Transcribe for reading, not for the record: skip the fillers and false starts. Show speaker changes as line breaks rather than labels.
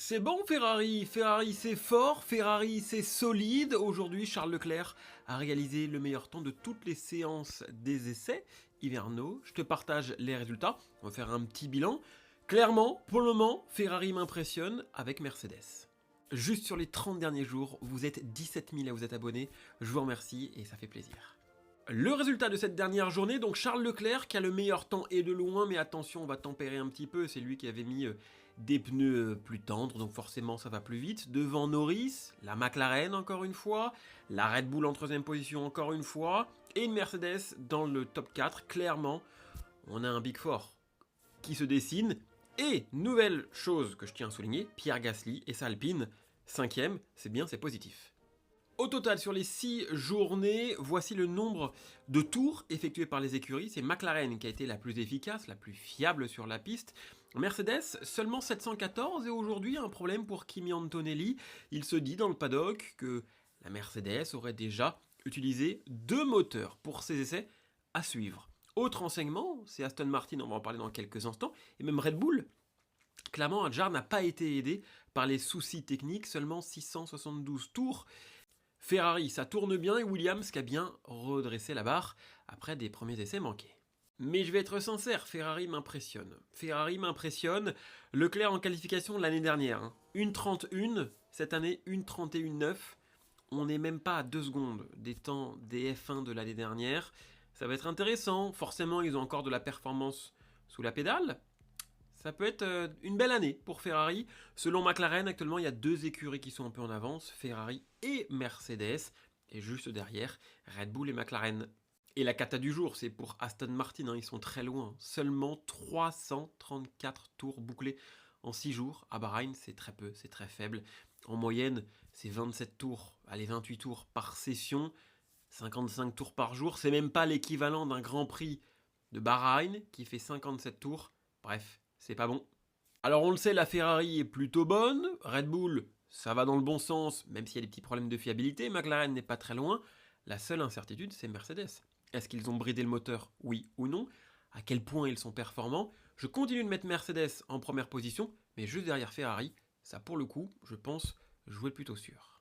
C'est bon Ferrari, Ferrari c'est fort, Ferrari c'est solide. Aujourd'hui, Charles Leclerc a réalisé le meilleur temps de toutes les séances des essais hivernaux. Je te partage les résultats, on va faire un petit bilan. Clairement, pour le moment, Ferrari m'impressionne avec Mercedes. Juste sur les 30 derniers jours, vous êtes 17 000 à vous être abonnés, je vous remercie et ça fait plaisir. Le résultat de cette dernière journée, donc Charles Leclerc qui a le meilleur temps et de loin, mais attention on va tempérer un petit peu, c'est lui qui avait mis des pneus plus tendres, donc forcément ça va plus vite. Devant Norris, la McLaren encore une fois, la Red Bull en troisième position encore une fois, et une Mercedes dans le top 4, clairement on a un Big Four qui se dessine. Et nouvelle chose que je tiens à souligner, Pierre Gasly et sa Alpine, 5ème, c'est bien, c'est positif. Au total, sur les 6 journées, voici le nombre de tours effectués par les écuries. C'est McLaren qui a été la plus efficace, la plus fiable sur la piste. Mercedes, seulement 714, et aujourd'hui, un problème pour Kimi Antonelli. Il se dit dans le paddock que la Mercedes aurait déjà utilisé 2 moteurs pour ses essais à suivre. Autre enseignement, c'est Aston Martin, on va en parler dans quelques instants, et même Red Bull. Clairement, Hadjar n'a pas été aidé par les soucis techniques, seulement 672 tours. Ferrari, ça tourne bien, et Williams qui a bien redressé la barre après des premiers essais manqués. Mais je vais être sincère, Ferrari m'impressionne. Ferrari m'impressionne. Leclerc en qualification l'année dernière, 1,31, cette année 1,31,9. On n'est même pas à 2 secondes des temps des F1 de l'année dernière. Ça va être intéressant. Forcément, ils ont encore de la performance sous la pédale. Ça peut être une belle année pour Ferrari. Selon McLaren, actuellement, il y a 2 écuries qui sont un peu en avance, Ferrari et Mercedes. Et juste derrière, Red Bull et McLaren. Et la cata du jour, c'est pour Aston Martin, ils sont très loin. Seulement 334 tours bouclés en 6 jours. À Bahreïn, c'est très peu, c'est très faible. En moyenne, c'est 27 tours, allez 28 tours par session, 55 tours par jour. C'est même pas l'équivalent d'un Grand Prix de Bahreïn qui fait 57 tours. Bref, c'est pas bon. Alors on le sait, la Ferrari est plutôt bonne, Red Bull, ça va dans le bon sens, même s'il y a des petits problèmes de fiabilité, McLaren n'est pas très loin. La seule incertitude, c'est Mercedes. Est-ce qu'ils ont bridé le moteur, oui ou non? À quel point ils sont performants? Je continue de mettre Mercedes en première position, mais juste derrière Ferrari, ça pour le coup, je pense, jouer plutôt sûr.